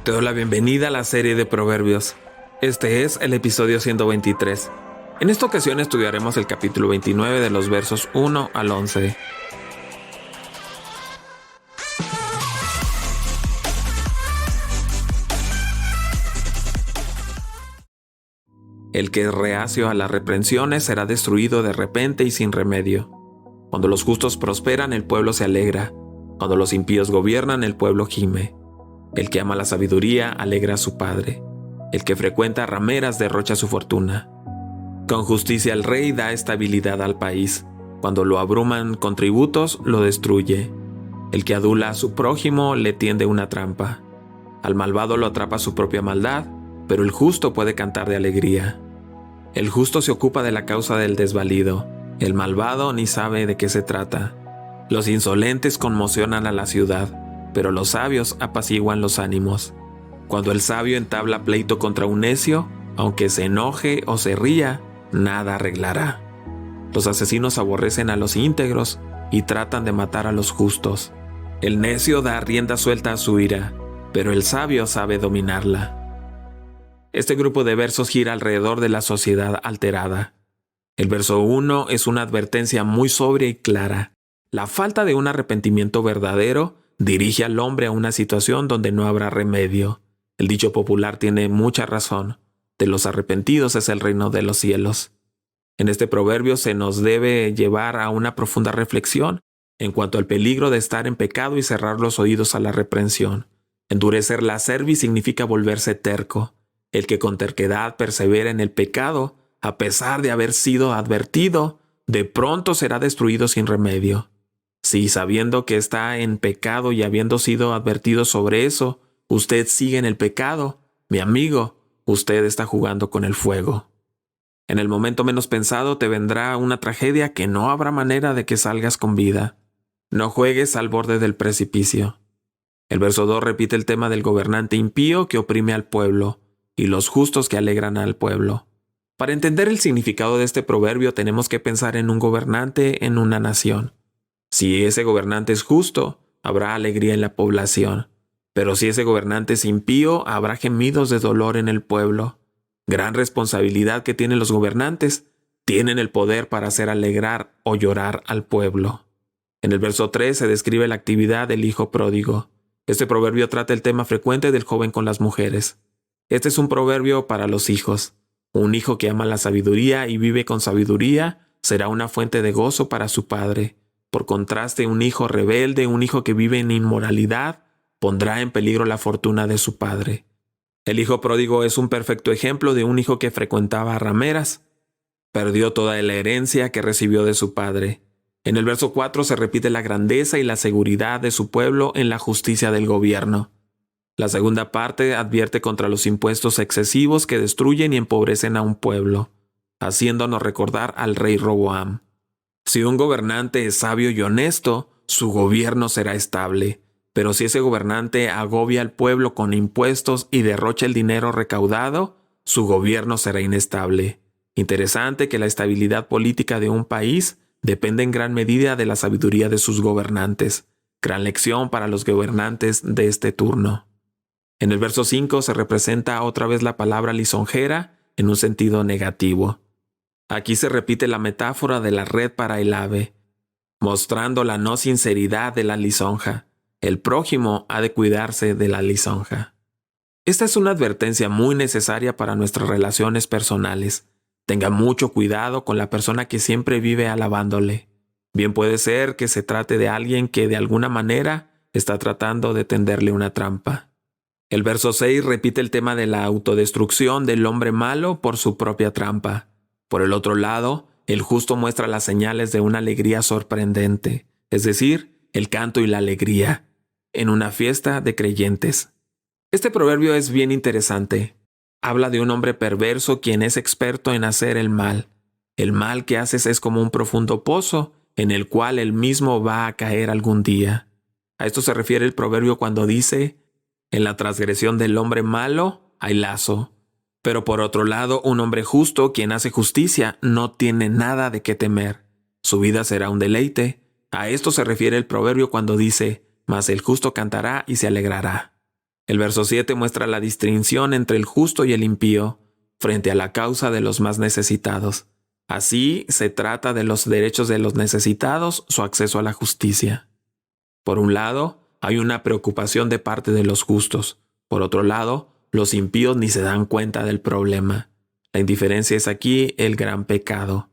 Te doy la bienvenida a la serie de Proverbios. Este es el episodio 123. En esta ocasión estudiaremos el capítulo 29 de los versos 1 al 11. El que es reacio a las reprensiones será destruido de repente y sin remedio. Cuando los justos prosperan, el pueblo se alegra. Cuando los impíos gobiernan, el pueblo gime. El que ama la sabiduría alegra a su padre. El que frecuenta rameras derrocha su fortuna. Con justicia el rey da estabilidad al país. Cuando lo abruman con tributos, lo destruye. El que adula a su prójimo le tiende una trampa. Al malvado lo atrapa su propia maldad, pero el justo puede cantar de alegría. El justo se ocupa de la causa del desvalido. El malvado ni sabe de qué se trata. Los insolentes conmocionan a la ciudad, pero los sabios apaciguan los ánimos. Cuando el sabio entabla pleito contra un necio, aunque se enoje o se ría, nada arreglará. Los asesinos aborrecen a los íntegros y tratan de matar a los justos. El necio da rienda suelta a su ira, pero el sabio sabe dominarla. Este grupo de versos gira alrededor de la sociedad alterada. El verso 1 es una advertencia muy sobria y clara. La falta de un arrepentimiento verdadero dirige al hombre a una situación donde no habrá remedio. El dicho popular tiene mucha razón. De los arrepentidos es el reino de los cielos. En este proverbio se nos debe llevar a una profunda reflexión en cuanto al peligro de estar en pecado y cerrar los oídos a la reprensión. Endurecer la cerviz significa volverse terco. El que con terquedad persevera en el pecado, a pesar de haber sido advertido, de pronto será destruido sin remedio. Si sabiendo que está en pecado y habiendo sido advertido sobre eso, usted sigue en el pecado, mi amigo, usted está jugando con el fuego. En el momento menos pensado te vendrá una tragedia que no habrá manera de que salgas con vida. No juegues al borde del precipicio. El verso 2 repite el tema del gobernante impío que oprime al pueblo y los justos que alegran al pueblo. Para entender el significado de este proverbio tenemos que pensar en un gobernante en una nación. Si ese gobernante es justo, habrá alegría en la población. Pero si ese gobernante es impío, habrá gemidos de dolor en el pueblo. Gran responsabilidad que tienen los gobernantes. Tienen el poder para hacer alegrar o llorar al pueblo. En el verso 3 se describe la actividad del hijo pródigo. Este proverbio trata el tema frecuente del joven con las mujeres. Este es un proverbio para los hijos. Un hijo que ama la sabiduría y vive con sabiduría será una fuente de gozo para su padre. Por contraste, un hijo rebelde, un hijo que vive en inmoralidad, pondrá en peligro la fortuna de su padre. El hijo pródigo es un perfecto ejemplo de un hijo que frecuentaba rameras. Perdió toda la herencia que recibió de su padre. En el verso 4 se repite la grandeza y la seguridad de su pueblo en la justicia del gobierno. La segunda parte advierte contra los impuestos excesivos que destruyen y empobrecen a un pueblo, haciéndonos recordar al rey Roboam. Si un gobernante es sabio y honesto, su gobierno será estable. Pero si ese gobernante agobia al pueblo con impuestos y derrocha el dinero recaudado, su gobierno será inestable. Interesante que la estabilidad política de un país depende en gran medida de la sabiduría de sus gobernantes. Gran lección para los gobernantes de este turno. En el verso 5 se representa otra vez la palabra lisonjera en un sentido negativo. Aquí se repite la metáfora de la red para el ave, mostrando la no sinceridad de la lisonja. El prójimo ha de cuidarse de la lisonja. Esta es una advertencia muy necesaria para nuestras relaciones personales. Tenga mucho cuidado con la persona que siempre vive alabándole. Bien puede ser que se trate de alguien que de alguna manera está tratando de tenderle una trampa. El verso 6 repite el tema de la autodestrucción del hombre malo por su propia trampa. Por el otro lado, el justo muestra las señales de una alegría sorprendente, es decir, el canto y la alegría, en una fiesta de creyentes. Este proverbio es bien interesante. Habla de un hombre perverso quien es experto en hacer el mal. El mal que haces es como un profundo pozo en el cual él mismo va a caer algún día. A esto se refiere el proverbio cuando dice: en la transgresión del hombre malo hay lazo. Pero por otro lado, un hombre justo, quien hace justicia, no tiene nada de qué temer. Su vida será un deleite. A esto se refiere el proverbio cuando dice: mas el justo cantará y se alegrará. El verso 7 muestra la distinción entre el justo y el impío frente a la causa de los más necesitados. Así se trata de los derechos de los necesitados, su acceso a la justicia. Por un lado, hay una preocupación de parte de los justos. Por otro lado, los impíos ni se dan cuenta del problema. La indiferencia es aquí el gran pecado.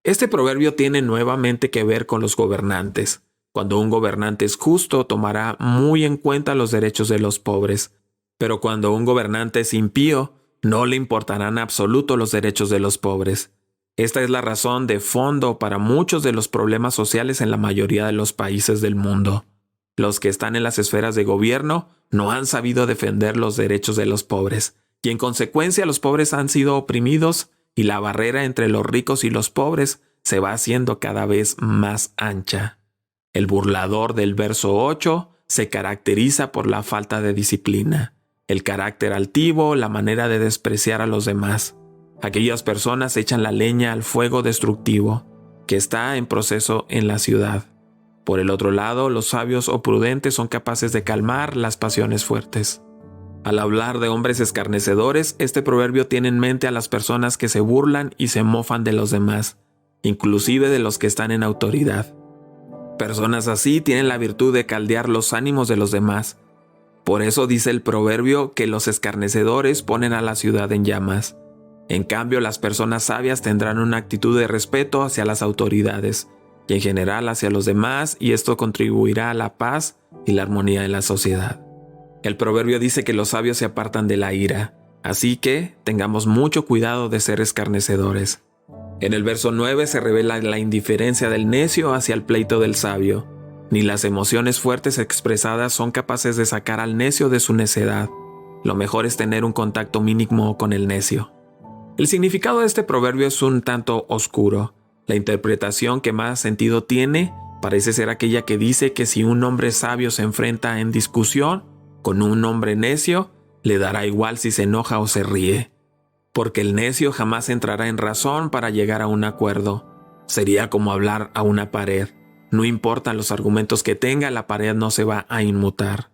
Este proverbio tiene nuevamente que ver con los gobernantes. Cuando un gobernante es justo, tomará muy en cuenta los derechos de los pobres. Pero cuando un gobernante es impío, no le importarán en absoluto los derechos de los pobres. Esta es la razón de fondo para muchos de los problemas sociales en la mayoría de los países del mundo. Los que están en las esferas de gobierno no han sabido defender los derechos de los pobres, y en consecuencia los pobres han sido oprimidos y la barrera entre los ricos y los pobres se va haciendo cada vez más ancha. El burlador del verso 8 se caracteriza por la falta de disciplina, el carácter altivo, la manera de despreciar a los demás. Aquellas personas echan la leña al fuego destructivo que está en proceso en la ciudad. Por el otro lado, los sabios o prudentes son capaces de calmar las pasiones fuertes. Al hablar de hombres escarnecedores, este proverbio tiene en mente a las personas que se burlan y se mofan de los demás, inclusive de los que están en autoridad. Personas así tienen la virtud de caldear los ánimos de los demás. Por eso dice el proverbio que los escarnecedores ponen a la ciudad en llamas. En cambio, las personas sabias tendrán una actitud de respeto hacia las autoridades y en general hacia los demás, y esto contribuirá a la paz y la armonía en la sociedad. El proverbio dice que los sabios se apartan de la ira, así que tengamos mucho cuidado de ser escarnecedores. En el verso 9 se revela la indiferencia del necio hacia el pleito del sabio. Ni las emociones fuertes expresadas son capaces de sacar al necio de su necedad. Lo mejor es tener un contacto mínimo con el necio. El significado de este proverbio es un tanto oscuro. La interpretación que más sentido tiene parece ser aquella que dice que si un hombre sabio se enfrenta en discusión con un hombre necio, le dará igual si se enoja o se ríe. Porque el necio jamás entrará en razón para llegar a un acuerdo. Sería como hablar a una pared. No importan los argumentos que tenga, la pared no se va a inmutar.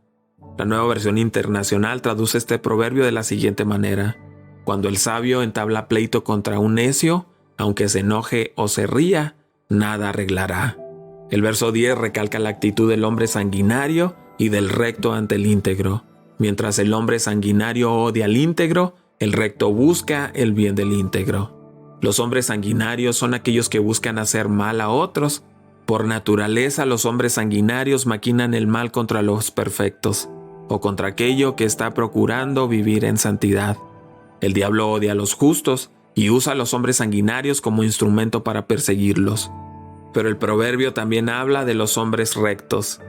La Nueva Versión Internacional traduce este proverbio de la siguiente manera: cuando el sabio entabla pleito contra un necio, aunque se enoje o se ría, nada arreglará. El verso 10 recalca la actitud del hombre sanguinario y del recto ante el íntegro. Mientras el hombre sanguinario odia al íntegro, el recto busca el bien del íntegro. Los hombres sanguinarios son aquellos que buscan hacer mal a otros. Por naturaleza, los hombres sanguinarios maquinan el mal contra los perfectos, o contra aquello que está procurando vivir en santidad. El diablo odia a los justos y usa a los hombres sanguinarios como instrumento para perseguirlos. Pero el proverbio también habla de los hombres rectos.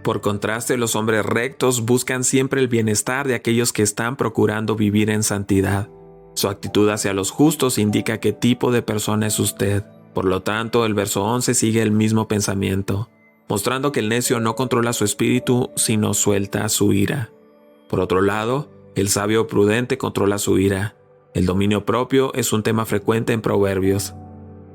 Por contraste, los hombres rectos buscan siempre el bienestar de aquellos que están procurando vivir en santidad. Su actitud hacia los justos indica qué tipo de persona es usted. Por lo tanto, el verso 11 sigue el mismo pensamiento, mostrando que el necio no controla su espíritu, sino suelta su ira. Por otro lado, el sabio prudente controla su ira. El dominio propio es un tema frecuente en proverbios.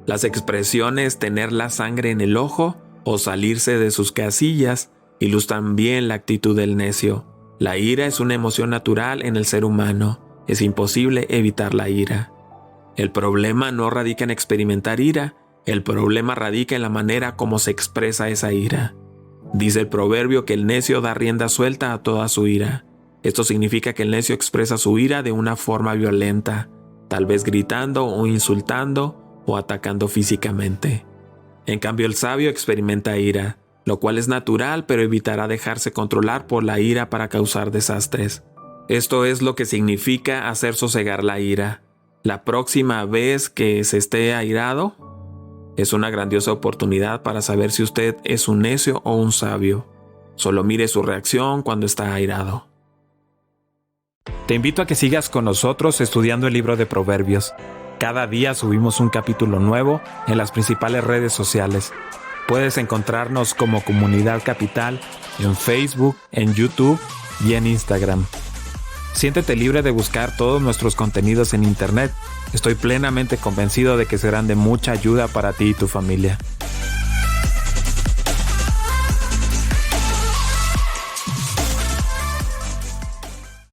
Las expresiones tener la sangre en el ojo o salirse de sus casillas ilustran bien la actitud del necio. La ira es una emoción natural en el ser humano. Es imposible evitar la ira. El problema no radica en experimentar ira. El problema radica en la manera como se expresa esa ira. Dice el proverbio que el necio da rienda suelta a toda su ira. Esto significa que el necio expresa su ira de una forma violenta, tal vez gritando o insultando o atacando físicamente. En cambio, el sabio experimenta ira, lo cual es natural, pero evitará dejarse controlar por la ira para causar desastres. Esto es lo que significa hacer sosegar la ira. La próxima vez que se esté airado, es una grandiosa oportunidad para saber si usted es un necio o un sabio. Solo mire su reacción cuando está airado. Te invito a que sigas con nosotros estudiando el libro de Proverbios. Cada día subimos un capítulo nuevo en las principales redes sociales. Puedes encontrarnos como Comunidad Capital en Facebook, en YouTube y en Instagram. Siéntete libre de buscar todos nuestros contenidos en Internet. Estoy plenamente convencido de que serán de mucha ayuda para ti y tu familia.